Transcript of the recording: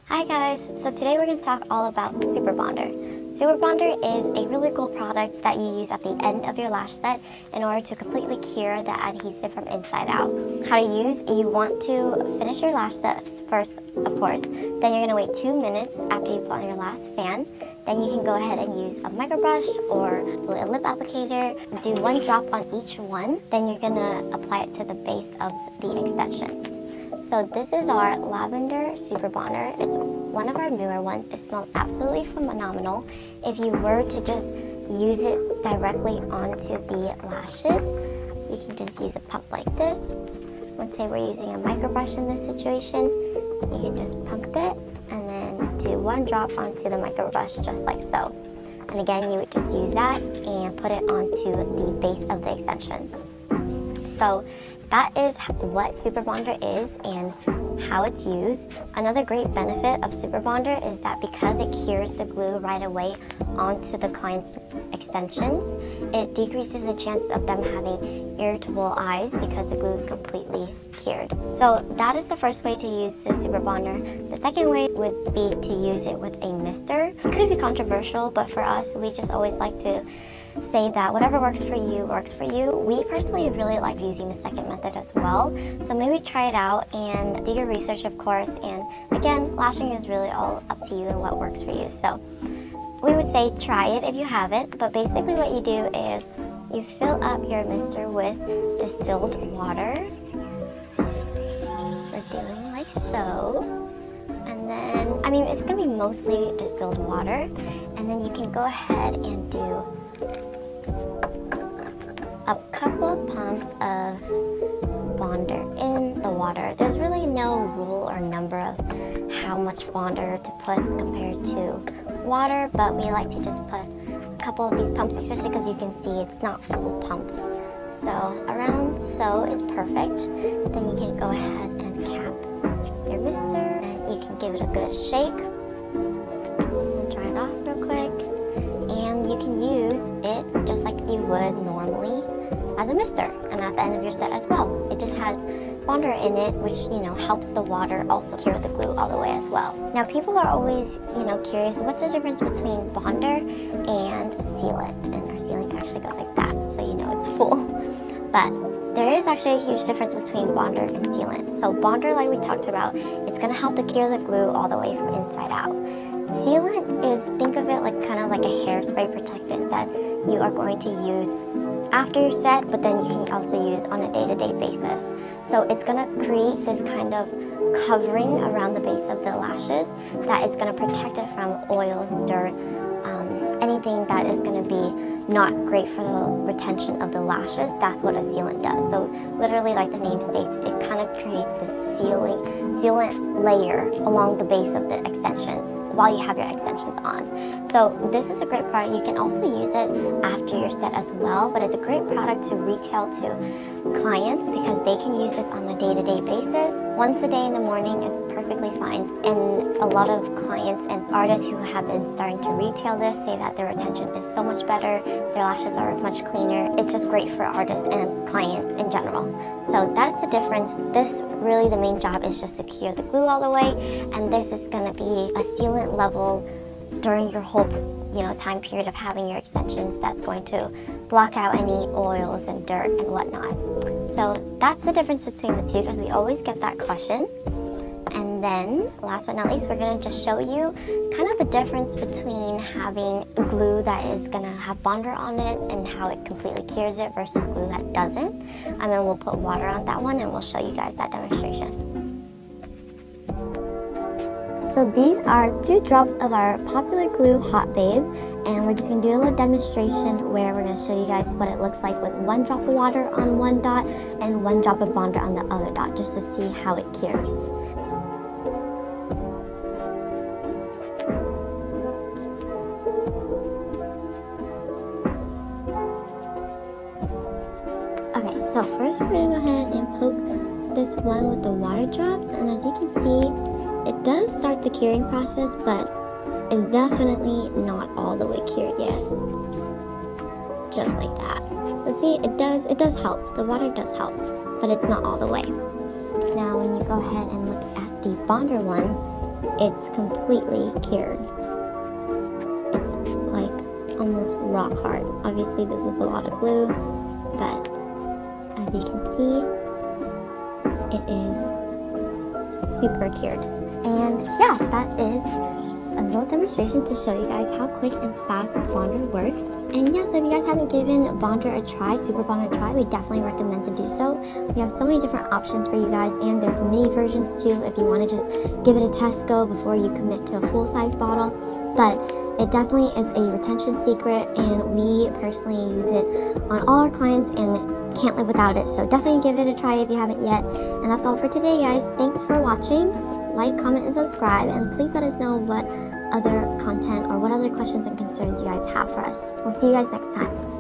Hi guys, so today we're going to talk all about SUPERBONDER. SUPERBONDER is a really cool product that you use at the end of your lash set in order to completely cure the adhesive from inside out. How to use, you want to finish your lash set first, of course, then you're going to wait 2 minutes after you put on your last fan. Then you can go ahead and use a micro brush or a lip applicator, do 1 drop on each one, then you're going to apply it to the base of the extensions. So this is our Lavender SUPERBONDER. It's one of our newer ones. It smells absolutely phenomenal. If you were to just use it directly onto the lashes, you can just use a pump like this. Let's say we're using a micro brush in this situation. You can just pump it and then do 1 drop onto the micro brush just like so. And again, you would just use that and put it onto the base of the extensions. So that is what SUPERBONDER is and how it's used. Another great benefit of SUPERBONDER is that because it cures the glue right away onto the client's extensions, it decreases the chances of them having irritable eyes because the glue is completely cured. So that is the first way to use the SUPERBONDER. The second way would be to use it with a mister. It could be controversial, but for us, we just always like to say that whatever works for you works for you. We personally really like using the second method as well, so maybe try it out and do your research, of course. And again, lashing is really all up to you and what works for you. So we would say try it if you haven't, but basically what you do is you fill up your mister with distilled water. So we're doing like so, and then it's gonna be mostly distilled water, and then you can go ahead and do a couple of pumps of Bonder in the water. There's really no rule or number of how much Bonder to put compared to water, but we like to just put a couple of these pumps, especially because you can see it's not full pumps. So around so is perfect. Then you can go ahead and cap your mister, and you can give it a good shake. And dry it off real quick. And you can use it just like you would normally as a mister, and at the end of your set as well. It just has Bonder in it, which helps the water also cure the glue all the way as well. Now people are always curious, what's the difference between Bonder and sealant? And our sealant actually goes like that, so it's full. But there is actually a huge difference between Bonder and sealant. So Bonder, like we talked about, it's going to help to cure the glue all the way from inside out. Sealant is, think of it like kind of like a hairspray protectant that you are going to use after your set, but then you can also use on a day-to-day basis. So it's going to create this kind of covering around the base of the lashes that it's going to protect it from oils, dirt, anything that is going to be not great for the retention of the lashes. That's what a sealant does. So literally, like the name states, it kind of creates this sealant layer along the base of the extensions while you have your extensions on. So this is a great product. You can also use it after your set as well, but it's a great product to retail to clients because they can use this on a day-to-day basis. Once a day in the morning is perfectly fine, and a lot of clients and artists who have been starting to retail this say that their retention is so much better, their lashes are much cleaner. It's just great for artists and clients in general. So that's the difference. This really, the main job is just to cure the glue all the way, and this is going to be a sealant level during your whole time period of having your extensions that's going to block out any oils and dirt and whatnot. So that's the difference between the two, because we always get that question. And then last but not least, we're going to just show you kind of the difference between having glue that is going to have Bonder on it and how it completely cures it versus glue that doesn't. And then we'll put water on that one and we'll show you guys that demonstration. So these are 2 drops of our popular glue, Hot Babe, and we're just going to do a little demonstration where we're going to show you guys what it looks like with 1 drop of water on one dot and 1 drop of Bonder on the other dot, just to see how it cures. Okay, so first we're going to go ahead and poke this one with the water drop, and as you can see, it does start the curing process, but it's definitely not all the way cured yet. Just like that. So see, it does help. The water does help, but it's not all the way. Now when you go ahead and look at the Bonder one, it's completely cured. It's like almost rock hard. Obviously this is a lot of glue, but as you can see, it is super cured. And yeah, that is a little demonstration to show you guys how quick and fast Bonder works. And yeah, so if you guys haven't given Bonder a try, Super Bonder a try, we definitely recommend to do so. We have so many different options for you guys, and there's mini versions too if you want to just give it a test go before you commit to a full-size bottle. But it definitely is a retention secret, and we personally use it on all our clients and can't live without it. So definitely give it a try if you haven't yet. And that's all for today, guys. Thanks for watching. Like, comment, and subscribe, and please let us know what other content or what other questions and concerns you guys have for us. We'll see you guys next time.